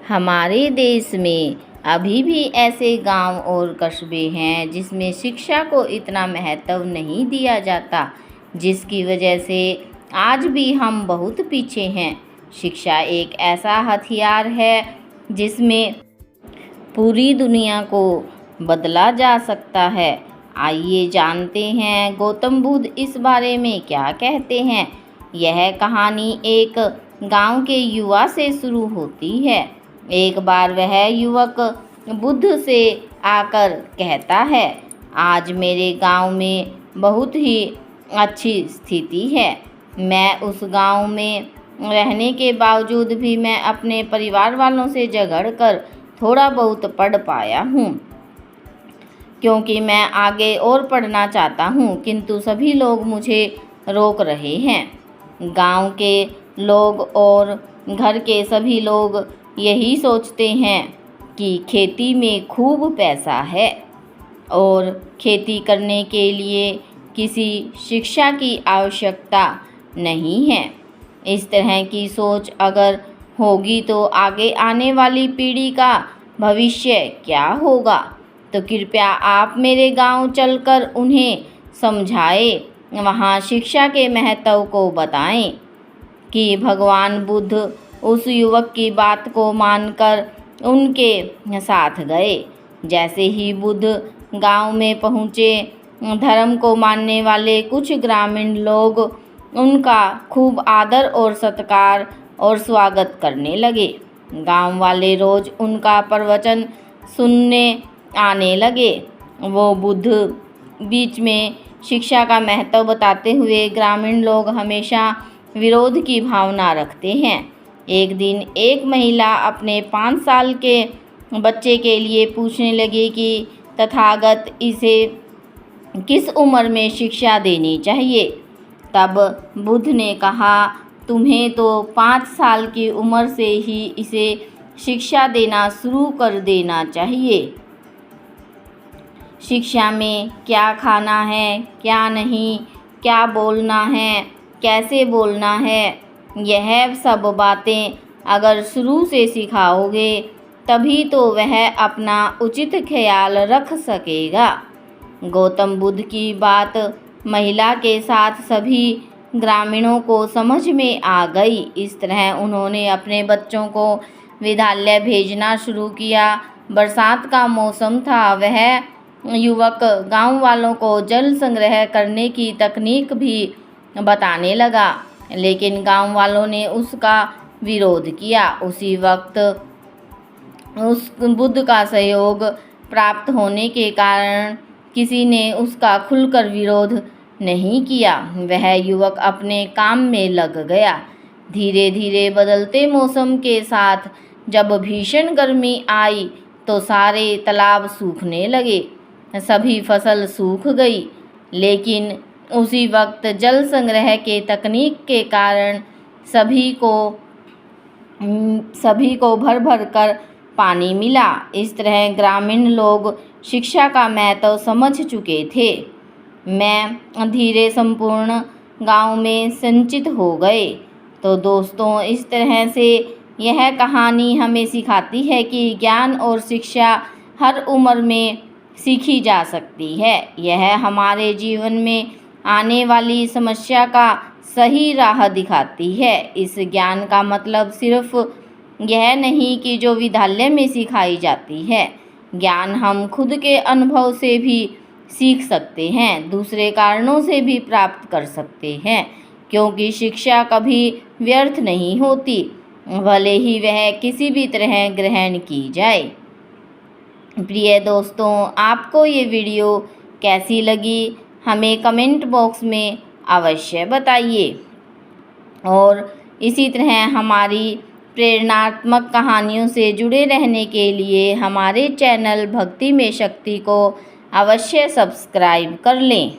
हमारे देश में अभी भी ऐसे गांव और कस्बे हैं जिसमें शिक्षा को इतना महत्व नहीं दिया जाता, जिसकी वजह से आज भी हम बहुत पीछे हैं। शिक्षा एक ऐसा हथियार है जिसमें पूरी दुनिया को बदला जा सकता है। आइए जानते हैं गौतम बुद्ध इस बारे में क्या कहते हैं। यह कहानी एक गांव के युवा से शुरू होती है। एक बार वह युवक बुद्ध से आकर कहता है, आज मेरे गांव में बहुत ही अच्छी स्थिति है। मैं उस गांव में रहने के बावजूद भी मैं अपने परिवार वालों से झगड़कर थोड़ा बहुत पढ़ पाया हूँ, क्योंकि मैं आगे और पढ़ना चाहता हूँ, किंतु सभी लोग मुझे रोक रहे हैं। गांव के लोग और घर के सभी लोग यही सोचते हैं कि खेती में खूब पैसा है और खेती करने के लिए किसी शिक्षा की आवश्यकता नहीं है। इस तरह की सोच अगर होगी तो आगे आने वाली पीढ़ी का भविष्य क्या होगा। तो कृपया आप मेरे गांव चलकर उन्हें समझाएं, वहां शिक्षा के महत्व को बताएं। कि भगवान बुद्ध उस युवक की बात को मानकर उनके साथ गए। जैसे ही बुद्ध गांव में पहुँचे, धर्म को मानने वाले कुछ ग्रामीण लोग उनका खूब आदर और सत्कार और स्वागत करने लगे। गांव वाले रोज़ उनका प्रवचन सुनने आने लगे। वो बुद्ध बीच में शिक्षा का महत्व बताते हुए ग्रामीण लोग हमेशा विरोध की भावना रखते हैं। एक दिन एक महिला अपने 5 साल के बच्चे के लिए पूछने लगी कि तथागत इसे किस उम्र में शिक्षा देनी चाहिए। तब बुद्ध ने कहा, तुम्हें तो 5 साल की उम्र से ही इसे शिक्षा देना शुरू कर देना चाहिए। शिक्षा में क्या खाना है, क्या नहीं, क्या बोलना है, कैसे बोलना है, यह सब बातें अगर शुरू से सिखाओगे तभी तो वह अपना उचित ख्याल रख सकेगा। गौतम बुद्ध की बात महिला के साथ सभी ग्रामीणों को समझ में आ गई। इस तरह उन्होंने अपने बच्चों को विद्यालय भेजना शुरू किया। बरसात का मौसम था। वह युवक गांव वालों को जल संग्रह करने की तकनीक भी बताने लगा, लेकिन गांव वालों ने उसका विरोध किया। उसी वक्त उस बुद्ध का सहयोग प्राप्त होने के कारण किसी ने उसका खुलकर विरोध नहीं किया। वह युवक अपने काम में लग गया। धीरे धीरे बदलते मौसम के साथ जब भीषण गर्मी आई तो सारे तालाब सूखने लगे, सभी फसल सूख गई। लेकिन उसी वक्त जल संग्रह के तकनीक के कारण सभी को भर भर कर पानी मिला। इस तरह ग्रामीण लोग शिक्षा का महत्व समझ चुके थे। मैं धीरे संपूर्ण गांव में संचित हो गए। तो दोस्तों, इस तरह से यह कहानी हमें सिखाती है कि ज्ञान और शिक्षा हर उम्र में सीखी जा सकती है। यह हमारे जीवन में आने वाली समस्या का सही राह दिखाती है। इस ज्ञान का मतलब सिर्फ यह नहीं कि जो विद्यालय में सिखाई जाती है। ज्ञान हम खुद के अनुभव से भी सीख सकते हैं, दूसरे कारणों से भी प्राप्त कर सकते हैं, क्योंकि शिक्षा कभी व्यर्थ नहीं होती, भले ही वह किसी भी तरह ग्रहण की जाए। प्रिय दोस्तों, आपको ये वीडियो कैसी लगी हमें कमेंट बॉक्स में अवश्य बताइए। और इसी तरह हमारी प्रेरणात्मक कहानियों से जुड़े रहने के लिए हमारे चैनल भक्ति में शक्ति को अवश्य सब्सक्राइब कर लें।